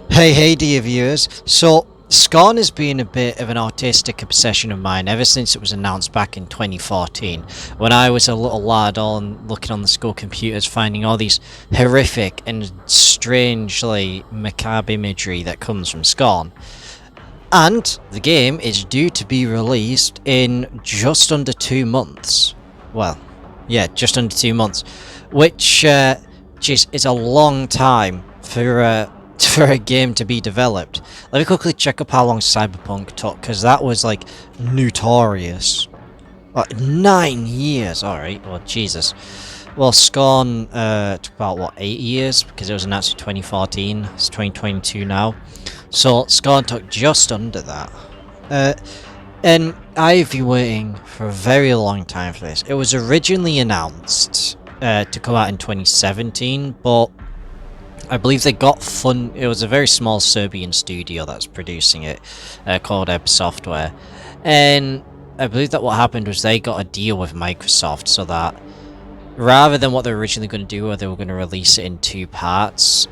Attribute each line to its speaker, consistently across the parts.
Speaker 1: Hey, dear viewers. So, Scorn has been a bit of an artistic obsession of mine ever since it was announced back in 2014, when I was a little lad on looking on the school computers, finding all these horrific and strangely macabre imagery that comes from Scorn. And the game is due to be released in just under 2 months. Well, yeah, just under 2 months, which just is a long time for a game to be developed. Let me quickly check up how long Cyberpunk took, because that was like notorious. Like 9 years. All right. Well, Jesus. Well, Scorn took about what 8 years because it was announced in 2014. It's 2022 now. So Scorn took just under that. Uh, and I've been waiting for a very long time for this. It was originally announced to come out in 2017, but I believe they got fun. It was a very small Serbian studio that's producing it, called Ebb Software, and I believe that what happened was they got a deal with Microsoft so that rather than what they were originally going to do, where they were going to release it in two parts,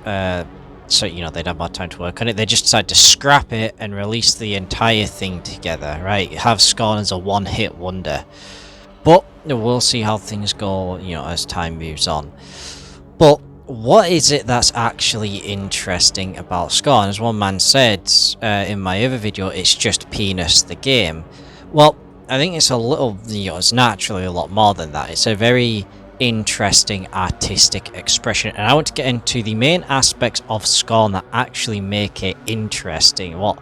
Speaker 1: so they'd have more time to work on it, they just decided to scrap it and release the entire thing together. Right, have Scorn as a one-hit wonder, but we'll see how things go, as time moves on. But what is it that's actually interesting about Scorn? As one man said in my other video, it's just penis the game. Well, I think it's a little, it's naturally a lot more than that. It's a very interesting artistic expression, and I want to get into the main aspects of Scorn that actually make it interesting, what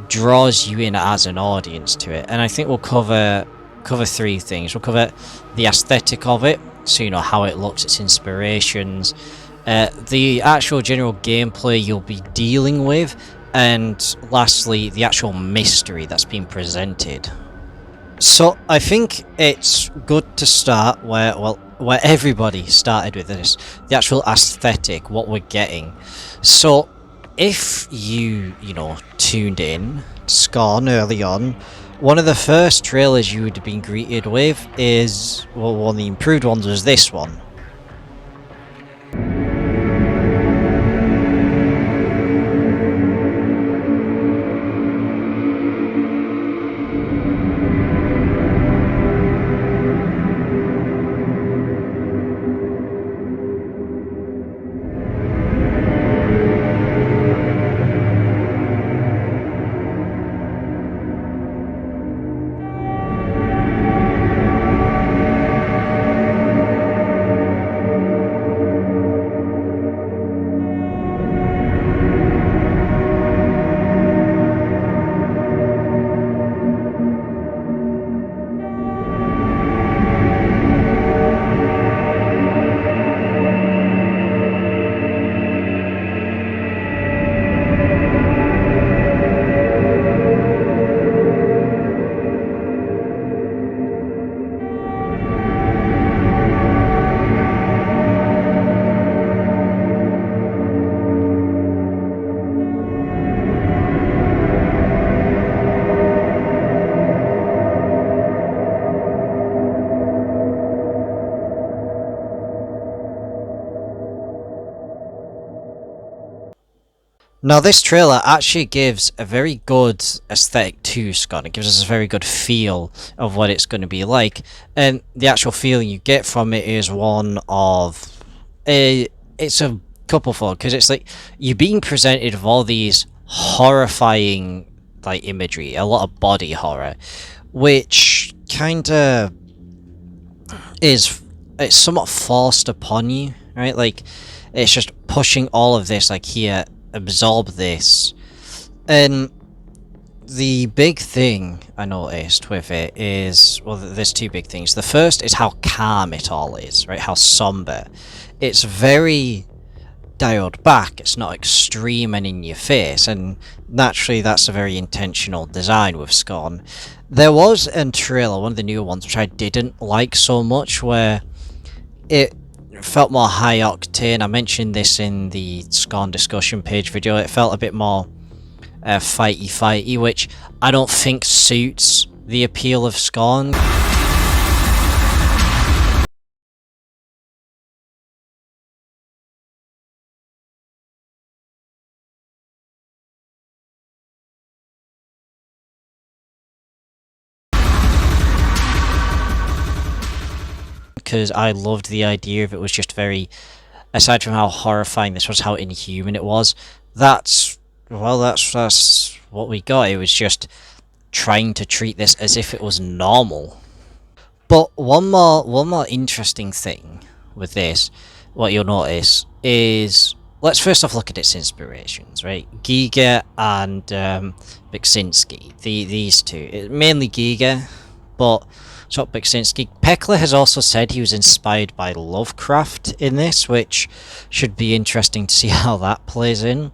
Speaker 1: draws you in as an audience to it. And I think we'll cover three things. We'll cover the aesthetic of it, so how it looks, its inspirations, the actual general gameplay you'll be dealing with, and lastly the actual mystery that's being presented. So I think it's good to start where everybody started with this, the actual aesthetic, what we're getting. So if you tuned in to Scorn early on, one of the first trailers you would have been greeted with is, well, one of the improved ones was this one. Now, this trailer actually gives a very good aesthetic to Scorn. It gives us a very good feel of what it's going to be like, and the actual feeling you get from it is one of it's a couplefold, because it's like you're being presented with all these horrifying imagery, a lot of body horror, which kind of it's somewhat forced upon you, right? Like it's just pushing all of this, here, absorb this. And the big thing I noticed with it is, well, there's two big things. The first is how calm it all is, right? How somber. It's very dialed back. It's not extreme and in your face, and naturally that's a very intentional design with Scorn. There was a trailer, one of the newer ones, which I didn't like so much, where it felt more high octane. I mentioned this in the Scorn discussion page video. It felt a bit more fighty, which I don't think suits the appeal of Scorn. because I loved the idea of it was just very, aside from how horrifying this was, how inhuman it was. That's well, that's what we got. It was just trying to treat this as if it was normal. But one more interesting thing with this, what you'll notice is, let's first off look at its inspirations, right? Giga and Beksinski, these two, mainly Giga, but so Beksinski. Pekla has also said he was inspired by Lovecraft in this, which should be interesting to see how that plays in.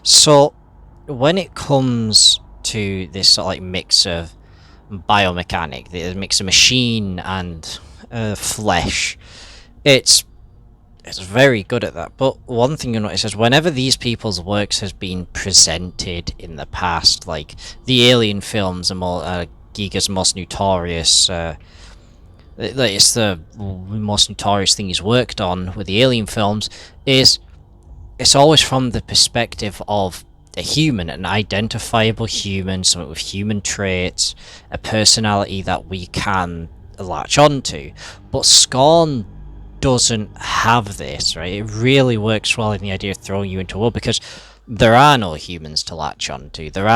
Speaker 1: So when it comes to this sort of like mix of biomechanic, the mix of machine and flesh, it's it's very good at that. But one thing you notice is whenever these people's works has been presented in the past, like the Alien films are more Giga's most notorious. It's the most notorious thing he's worked on with the Alien films. Is it's always from the perspective of a human, an identifiable human, someone with human traits, a personality that we can latch onto. But Scorn doesn't have this, right? It really works well in the idea of throwing you into a world because there are no humans to latch onto. There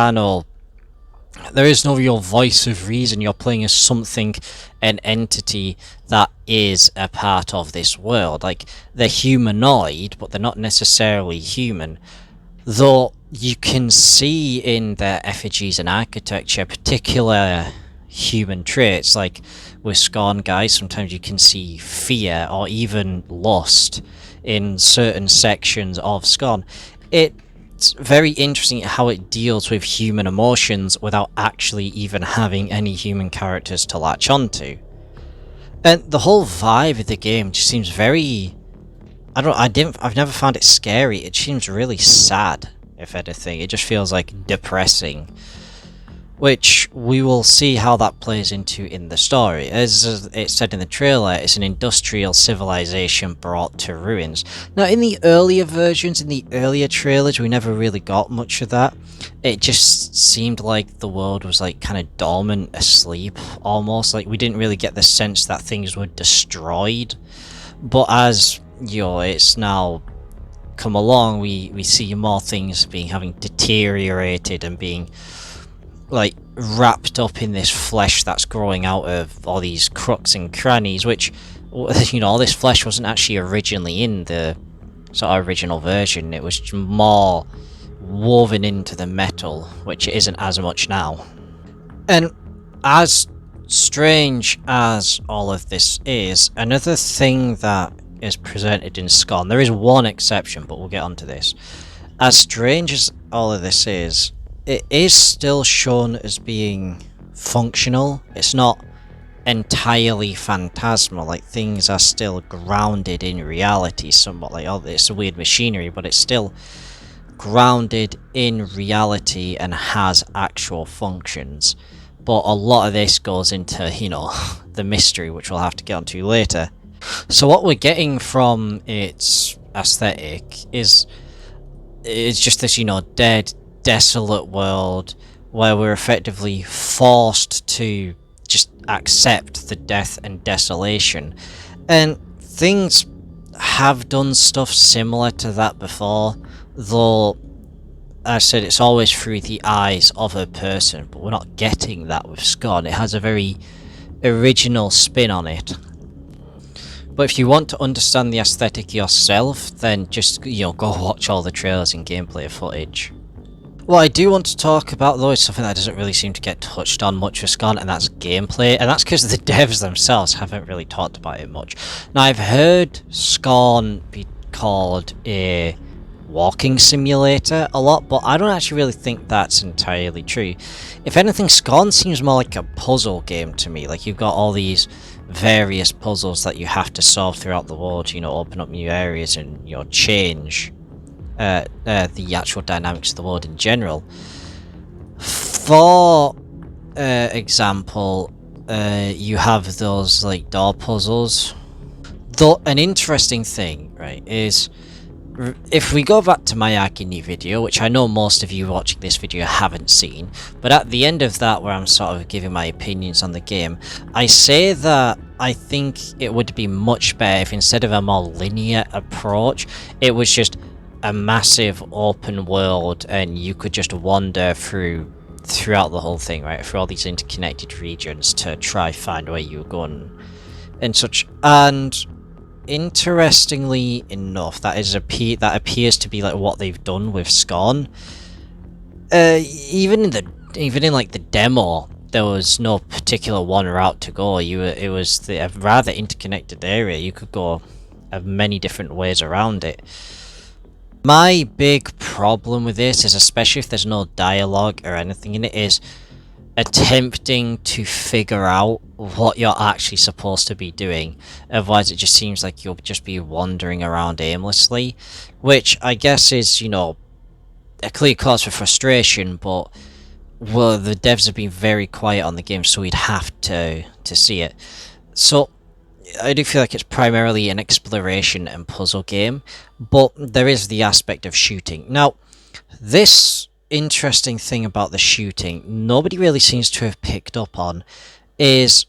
Speaker 1: is no real voice of reason. You're playing as something, an entity that is a part of this world. Like, they're humanoid, but they're not necessarily human. Though you can see in their effigies and architecture particular human traits, like with Scorn guys, sometimes you can see fear or even lust in certain sections of Scorn. It's very interesting how it deals with human emotions without actually even having any human characters to latch onto. And the whole vibe of the game just seems very, I've never found it scary. It seems really sad, if anything. It just feels like depressing, which we will see how that plays into in the story. As it said in the trailer, it's an industrial civilization brought to ruins. Now, in the earlier versions, in the earlier trailers, we never really got much of that. It just seemed like the world was like kind of dormant, asleep, almost. Like we didn't really get the sense that things were destroyed. But as it's now come along, we see more things having deteriorated and being like wrapped up in this flesh that's growing out of all these crooks and crannies, which, all this flesh wasn't actually originally in the sort of original version. It was more woven into the metal, which it isn't as much now. And as strange as all of this is, another thing that is presented in Scorn, there is one exception, but we'll get onto this. As strange as all of this is, it is still shown as being functional. It's not entirely phantasmal. Like, things are still grounded in reality somewhat. Like, it's a weird machinery, but it's still grounded in reality and has actual functions. But a lot of this goes into, the mystery, which we'll have to get onto later. So what we're getting from its aesthetic is just this, dead, desolate world where we're effectively forced to just accept the death and desolation. And things have done stuff similar to that before, though I said it's always through the eyes of a person, but we're not getting that with Scorn. It has a very original spin on it. But if you want to understand the aesthetic yourself, then just, go watch all the trailers and gameplay footage. What I do want to talk about, though, is something that doesn't really seem to get touched on much with Scorn, and that's gameplay. And that's because the devs themselves haven't really talked about it much. Now, I've heard Scorn be called a walking simulator a lot, but I don't actually really think that's entirely true. If anything, Scorn seems more like a puzzle game to me. Like, you've got all these various puzzles that you have to solve throughout the world, open up new areas and, change the actual dynamics of the world in general. For example, you have those like door puzzles. Though an interesting thing, right, is if we go back to my Agony video, which I know most of you watching this video haven't seen, but at the end of that, where I'm sort of giving my opinions on the game, I say that I think it would be much better if instead of a more linear approach, it was just a massive open world and you could just wander throughout the whole thing, right? Through all these interconnected regions to try find where you were going and such. And interestingly enough, that appears to be like what they've done with Scorn. Even in like the demo, there was no particular one route to go. It was a rather interconnected area. You could go many different ways around it. My big problem with this is, especially if there's no dialogue or anything in it, is attempting to figure out what you're actually supposed to be doing. Otherwise it just seems like you'll just be wandering around aimlessly, which I guess is, you know, a clear cause for frustration, but well, the devs have been very quiet on the game, so we'd have to see it. So I do feel like it's primarily an exploration and puzzle game, but there is the aspect of shooting. Now, this interesting thing about the shooting nobody really seems to have picked up on is,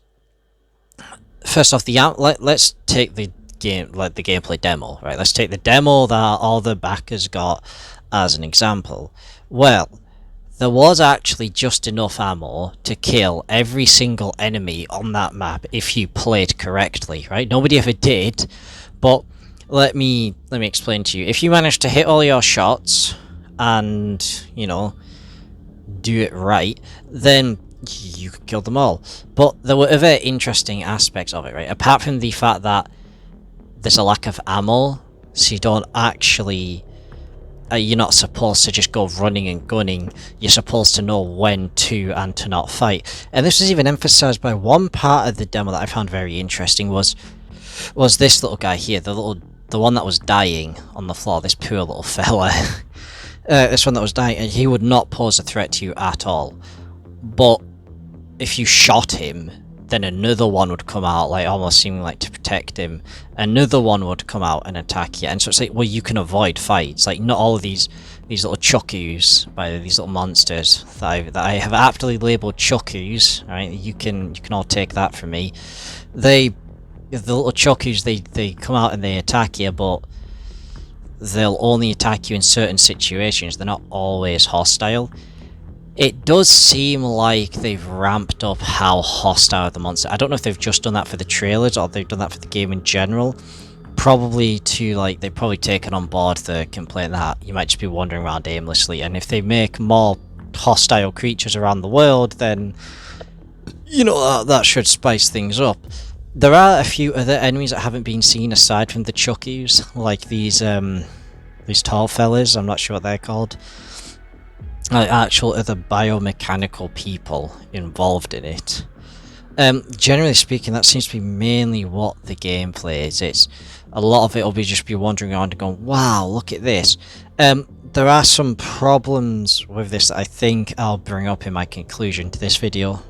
Speaker 1: first off, let's take the gameplay demo, right? Let's take the demo that all the backers got as an example. Well, there was actually just enough ammo to kill every single enemy on that map if you played correctly, right? Nobody ever did, but let me explain to you. If you manage to hit all your shots and, you know, do it right, then you could kill them all. But there were other interesting aspects of it, right? Apart from the fact that there's a lack of ammo, so you don't actually... you're not supposed to just go running and gunning. You're supposed to know when to and to not fight. And this was even emphasized by one part of the demo that I found very interesting, was this little guy here, the one that was dying on the floor, this poor little fella. This one that was dying, and he would not pose a threat to you at all. But if you shot him, then another one would come out, like almost seeming like to protect him. Another one would come out and attack you, and so it's like, well, you can avoid fights. Like, not all of these little chuckus by these little monsters that I have aptly labelled chuckus. Right, you can all take that from me. The little chuckus, they come out and they attack you, but they'll only attack you in certain situations. They're not always hostile. It does seem like they've ramped up how hostile the monster. I don't know if they've just done that for the trailers or they've done that for the game in general. Probably to, like, they've probably taken on board the complaint that you might just be wandering around aimlessly, and if they make more hostile creatures around the world, then, you know, that should spice things up. There are a few other enemies that haven't been seen aside from the chuckies, like these tall fellas. I'm not sure what they're called. Like actual other biomechanical people involved in it. Generally speaking, that seems to be mainly what the gameplay is. It's a lot of it will be just be wandering around and going, wow, look at this. There are some problems with this that I think I'll bring up in my conclusion to this video.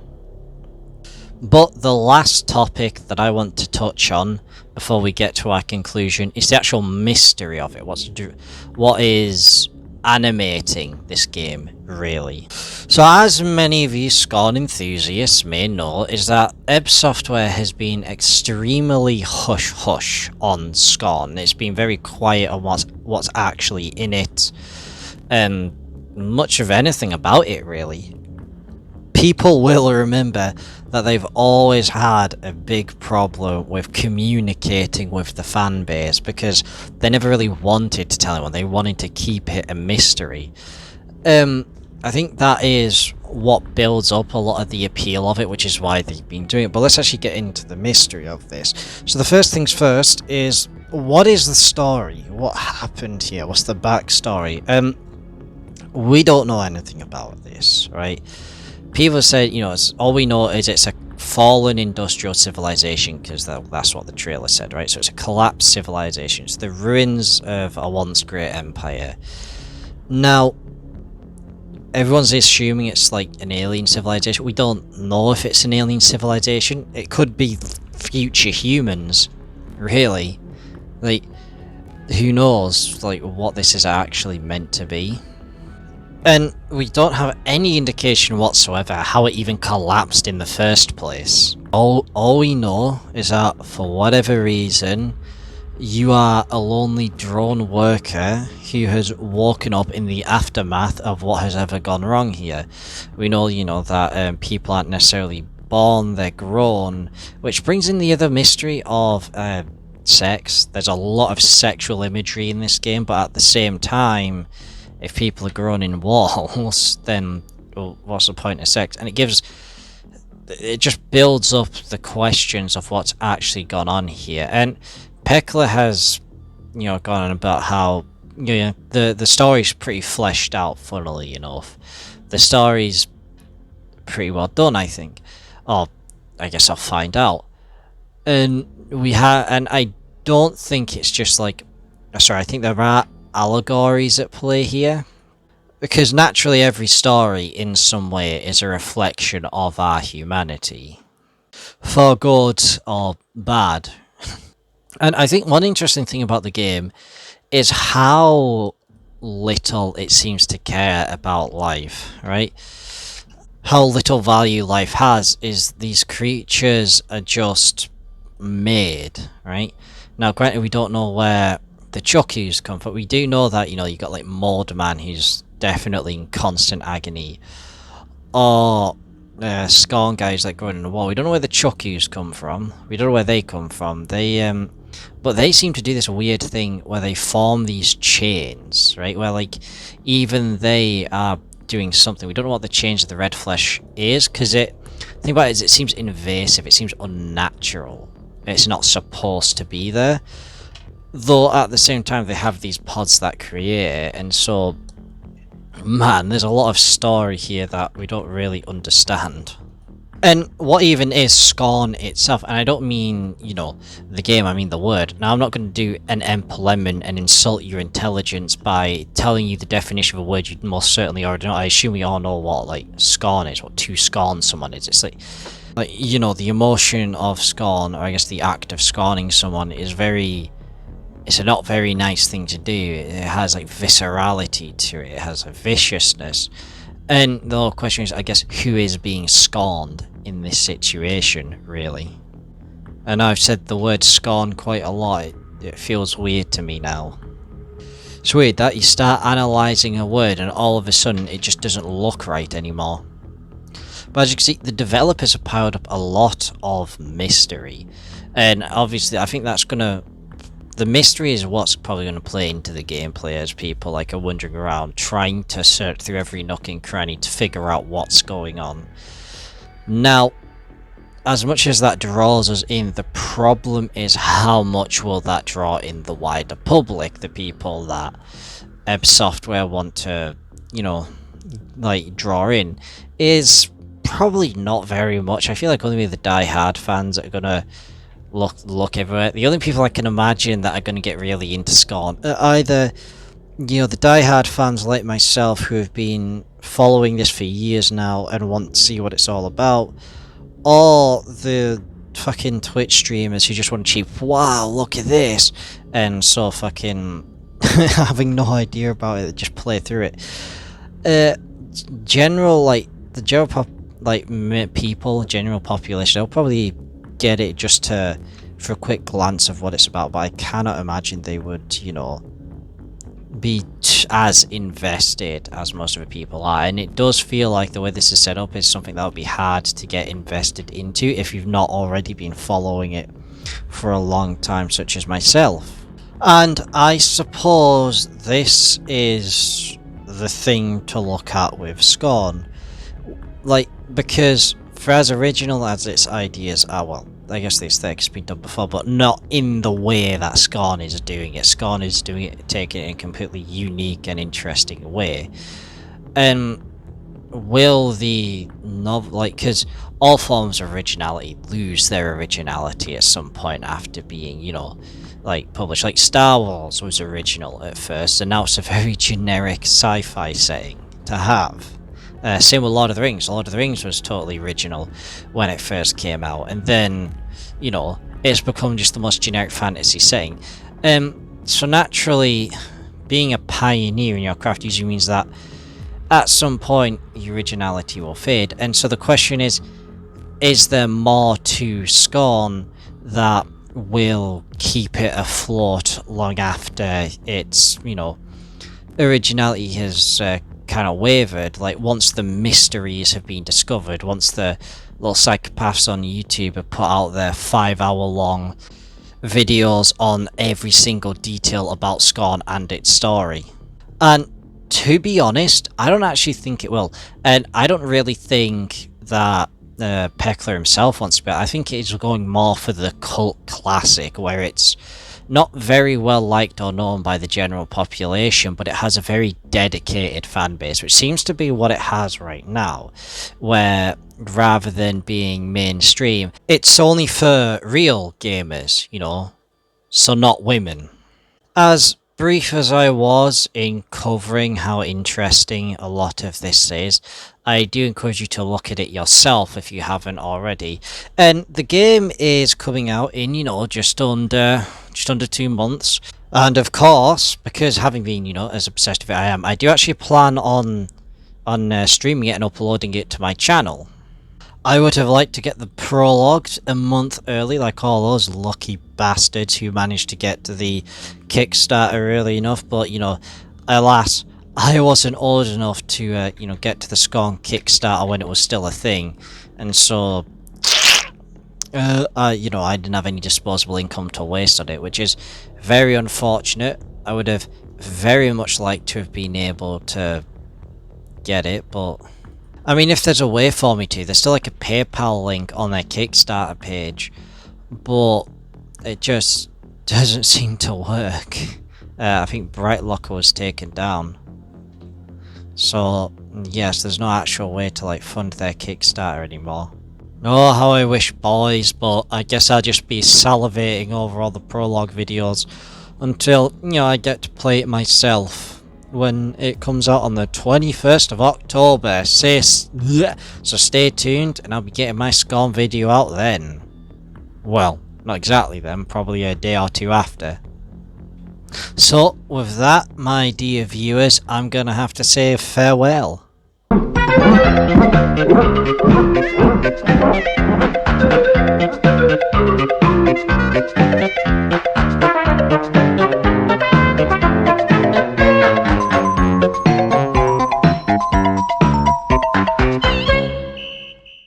Speaker 1: But the last topic that I want to touch on before we get to our conclusion is the actual mystery of it. What is animating this game, really? So, as many of you Scorn enthusiasts may know, is that ebb Software has been extremely hush-hush on Scorn. It's been very quiet on what's actually in it, and much of anything about it, really. People will remember that they've always had a big problem with communicating with the fan base because they never really wanted to tell anyone. They wanted to keep it a mystery. I think that is what builds up a lot of the appeal of it, which is why they've been doing it. But let's actually get into the mystery of this. So the first things first is, what is the story? What happened here? What's the backstory? We don't know anything about this, right? People said, you know, all we know is it's a fallen industrial civilization, because that's what the trailer said, right? So it's a collapsed civilization. It's the ruins of a once great empire. Now, everyone's assuming it's like an alien civilization. We don't know if it's an alien civilization. It could be future humans, really. Like, who knows, like, what this is actually meant to be. And we don't have any indication whatsoever how it even collapsed in the first place. All we know is that, for whatever reason, you are a lonely drone worker who has woken up in the aftermath of what has ever gone wrong here. We know, that people aren't necessarily born, they're grown, which brings in the other mystery of sex. There's a lot of sexual imagery in this game, but at the same time, if people are grown in walls, then what's the point of sex? And it just builds up the questions of what's actually gone on here. And Pekla has, gone on about how, the story's pretty fleshed out, funnily enough. The story's pretty well done, I think. Oh, I guess I'll find out. And I don't think it's just like, sorry, I think there are allegories at play here. Because naturally every story, in some way, is a reflection of our humanity. For good or bad. And I think one interesting thing about the game is how little it seems to care about life, right? How little value life has is these creatures are just made, right? Now, granted, we don't know where the Chucky's come from. We do know that, you got like Moldman, who's definitely in constant agony. Or Scorn guys like going in the wall. We don't know where the Chucky's come from. We don't know where they come from. But they seem to do this weird thing where they form these chains, right? Where, like, even they are doing something. We don't know what the change of the red flesh is, because the thing about it is it seems invasive, it seems unnatural. It's not supposed to be there. Though, at the same time, they have these pods that create, and so, man, there's a lot of story here that we don't really understand. And what even is Scorn itself? And I don't mean, the game, I mean the word. Now, I'm not going to do an Emplemon and insult your intelligence by telling you the definition of a word you most certainly already know. I assume we all know what, like, Scorn is, what to scorn someone is. It's like, the emotion of scorn, or I guess the act of scorning someone is it's a not very nice thing to do. It has, like, viscerality to it. It has a viciousness. And the whole question is, I guess, who is being scorned in this situation, really? And I've said the word scorn quite a lot. It feels weird to me now. It's weird that you start analysing a word and all of a sudden it just doesn't look right anymore. But as you can see, the developers have piled up a lot of mystery. And obviously, I think that's going to... The mystery is what's probably going to play into the gameplay as people are wandering around trying to search through every nook and cranny to figure out what's going on. Now, as much as that draws us in, the problem is how much will that draw in the wider public, the people that Software want to, draw in, is probably not very much. I feel like only the die-hard fans are going to look everywhere. The only people I can imagine that are going to get really into Scorn are either, the die-hard fans like myself who have been following this for years now and want to see what it's all about, or the fucking Twitch streamers who just want to cheap, wow, look at this, and so fucking having no idea about it, just play through it. The general population, they'll probably get it just for a quick glance of what it's about, but I cannot imagine they would, be as invested as most of the people are. And it does feel like the way this is set up is something that would be hard to get invested into if you've not already been following it for a long time, such as myself. And I suppose this is the thing to look at with Scorn, because for as original as its ideas are, well, I guess the aesthetic's been done before, but not in the way that Scorn is doing it. Scorn is doing it, taking it in a completely unique and interesting way. And will the novel, because all forms of originality lose their originality at some point after being, published. Like Star Wars was original at first, and now it's a very generic sci-fi setting to have. Same with Lord of the Rings. Lord of the Rings was totally original when it first came out, and then, it's become just the most generic fantasy setting. So naturally, being a pioneer in your craft usually means that at some point the originality will fade. And so the question is there more to Scorn that will keep it afloat long after its, originality has kind of wavered? Like, once the mysteries have been discovered, once the little psychopaths on YouTube have put out their 5-hour long videos on every single detail about Scorn and its story. And to be honest, I don't actually think it will. And I don't really think that Peckler himself wants to be. I think it's going more for the cult classic, where it's not very well liked or known by the general population, but it has a very dedicated fan base, which seems to be what it has right now, where rather than being mainstream, it's only for real gamers, so not women. As brief as I was in covering how interesting a lot of this is, I do encourage you to look at it yourself if you haven't already. And the game is coming out in, just under 2 months. And of course, because having been, as obsessed with it I am, I do actually plan on streaming it and uploading it to my channel. I would have liked to get the prologue a month early, like all those lucky bastards who managed to get to the Kickstarter early enough, but, alas, I wasn't old enough to, get to the Scorn Kickstarter when it was still a thing, and so, I didn't have any disposable income to waste on it, which is very unfortunate. I would have very much liked to have been able to get it, but I mean, if there's a way for me to, there's still like a PayPal link on their Kickstarter page, but it just doesn't seem to work. I think Brightlocker was taken down. So, yes, there's no actual way to fund their Kickstarter anymore. Oh, how I wish, boys, but I guess I'll just be salivating over all the prologue videos until, I get to play it myself when it comes out on the 21st of October. So stay tuned, and I'll be getting my Scorn video out then. Well, not exactly then, probably a day or two after. So, with that, my dear viewers, I'm gonna have to say farewell.